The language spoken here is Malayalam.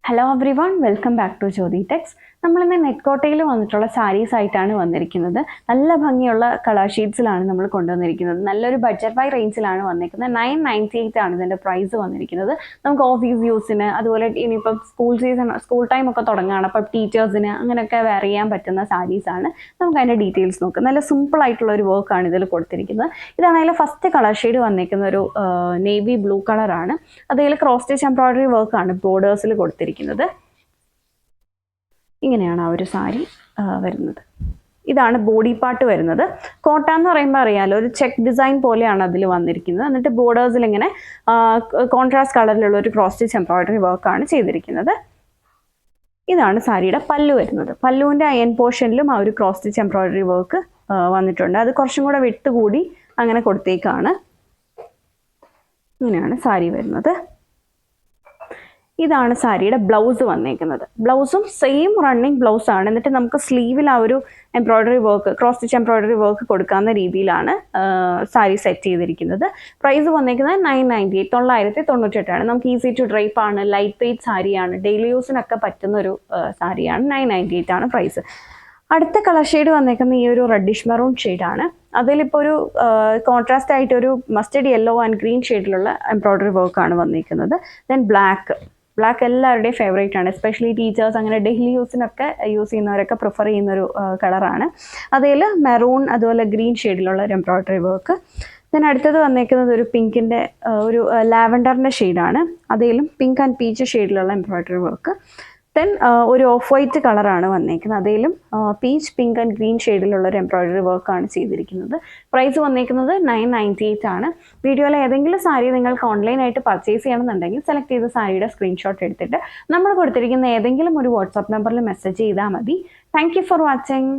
Hello everyone, welcome back to Jyothi techs. നമ്മളിന്ന് നെറ്റ്കോട്ടയിൽ വന്നിട്ടുള്ള സാരീസ് ആയിട്ടാണ് വന്നിരിക്കുന്നത്. നല്ല ഭംഗിയുള്ള കളർ ഷീറ്റ്സിലാണ് നമ്മൾ കൊണ്ടുവന്നിരിക്കുന്നത്. നല്ലൊരു ബഡ്ജറ്റ് ബൈ റേഞ്ചിലാണ് വന്നിരിക്കുന്നത്. 998 ആണ് ഇതിൻ്റെ പ്രൈസ് വന്നിരിക്കുന്നത്. നമുക്ക് ഓഫീസ് യൂസിന്, അതുപോലെ ഇനിയിപ്പം സ്കൂൾ ടൈം ഒക്കെ തുടങ്ങുകയാണ്, അപ്പം ടീച്ചേഴ്സിന് അങ്ങനെയൊക്കെ വെയർ ചെയ്യാൻ പറ്റുന്ന സാരീസാണ്. നമുക്ക് അതിൻ്റെ ഡീറ്റെയിൽസ് നോക്കാം. നല്ല സിമ്പിൾ ആയിട്ടുള്ള ഒരു വർക്കാണ് ഇതിൽ കൊടുത്തിരിക്കുന്നത്. ഇതാണ് അതിൽ ഫസ്റ്റ് കളർ ഷെയ്ഡ് വന്നിരിക്കുന്ന ഒരു നേവി ബ്ലൂ കളറാണ്. അതിൽ ക്രോസ് സ്റ്റിച്ച് എംബ്രോയിഡറി വർക്കാണ് ബോർഡേഴ്സിൽ കൊടുത്തിരിക്കുന്നത്. ഇങ്ങനെയാണ് ആ ഒരു സാരി വരുന്നത്. ഇതാണ് ബോഡി പാർട്ട് വരുന്നത്. കോട്ട എന്ന് പറയുമ്പോൾ അറിയാലോ, ഒരു ചെക്ക് ഡിസൈൻ പോലെയാണ് അതിൽ വന്നിരിക്കുന്നത്. എന്നിട്ട് ബോർഡേഴ്സിൽ ഇങ്ങനെ കോൺട്രാസ്റ്റ് കളറിലുള്ള ഒരു ക്രോസ് സ്റ്റിച്ച് എംബ്രോയിഡറി വർക്കാണ് ചെയ്തിരിക്കുന്നത്. ഇതാണ് സാരിയുടെ പല്ലു വരുന്നത്. പല്ലുവിൻ്റെ അയൺ പോർഷനിലും ആ ഒരു ക്രോസ് സ്റ്റിച്ച് എംബ്രോയിഡറി വർക്ക് വന്നിട്ടുണ്ട്. അത് കുറച്ചും കൂടെ വിട്ട് കൂടി അങ്ങനെ കൊടുത്തേക്കാണ്. ഇങ്ങനെയാണ് സാരി വരുന്നത്. ഇതാണ് സാരിയുടെ ബ്ലൗസ് വന്നേക്കുന്നത്. ബ്ലൗസും സെയിം റണ്ണിങ് ബ്ലൗസ് ആണ്. എന്നിട്ട് നമുക്ക് സ്ലീവിൽ ആ ഒരു embroidery work, cross stitch embroidery work കൊടുക്കാവുന്ന രീതിയിലാണ് സാരി സെറ്റ് ചെയ്തിരിക്കുന്നത്. പ്രൈസ് വന്നേക്കുന്നത് 998, 998. നമുക്ക് ഈസി ടു ഡ്രൈപ്പ് ആണ്, ലൈറ്റ് വെയ്റ്റ് സാരിയാണ്, ഡെയിലി യൂസിനൊക്കെ പറ്റുന്ന ഒരു സാരിയാണ്. 998 ആണ് പ്രൈസ്. അടുത്ത കളർ ഷെയ്ഡ് വന്നേക്കുന്ന ഈ ഒരു റെഡിഷ് മെറൂൺ ഷെയ്ഡാണ്. അതിലിപ്പോൾ ഒരു കോൺട്രാസ്റ്റ് ആയിട്ട് ഒരു മസ്റ്റർഡ് യെല്ലോ ആൻഡ് ഗ്രീൻ ഷെയ്ഡിലുള്ള എംബ്രോയിഡറി വർക്കാണ് വന്നിരിക്കുന്നത്. ദെൻ ബ്ലാക്ക് എല്ലാവരുടെയും ഫേവറേറ്റ് ആണ്. എസ്പെഷ്യലി ടീച്ചേഴ്സ്, അങ്ങനെ ഡെയിലി യൂസിനൊക്കെ യൂസ് ചെയ്യുന്നവരൊക്കെ പ്രിഫർ ചെയ്യുന്നൊരു കളറാണ്. അതിൽ മെറൂൺ അതുപോലെ ഗ്രീൻ ഷെയ്ഡിലുള്ള ഒരു എംബ്രോയിഡറി വർക്ക്. ദെൻ അടുത്തത് വന്നേക്കുന്നത് ഒരു പിങ്കിൻ്റെ ഒരു ലാവൻഡറിൻ്റെ ഷെയ്ഡാണ്. അതിലും പിങ്ക് ആൻഡ് പീച്ച് ഷെയ്ഡിലുള്ള എംബ്രോയിഡറി വർക്ക്. ദെൻ ഒരു ഓഫ് വൈറ്റ് കളറാണ് വന്നേക്കുന്നത്. അതിലും പീച്ച്, പിങ്ക് ആൻഡ് ഗ്രീൻ ഷെയ്ഡിലുള്ള ഒരു എംബ്രോയിഡറി വർക്കാണ് ചെയ്തിരിക്കുന്നത്. പ്രൈസ് വന്നേക്കുന്നത് 998 ആണ്. വീഡിയോയിലെ ഏതെങ്കിലും സാരി നിങ്ങൾക്ക് ഓൺലൈനായിട്ട് പർച്ചേസ് ചെയ്യണമെന്നുണ്ടെങ്കിൽ സെലക്ട് ചെയ്ത സാരിയുടെ സ്ക്രീൻഷോട്ട് എടുത്തിട്ട് നമ്മൾ കൊടുത്തിരിക്കുന്ന ഏതെങ്കിലും ഒരു വാട്സാപ്പ് നമ്പറിൽ മെസ്സേജ് ചെയ്താൽ മതി. Thank you for watching.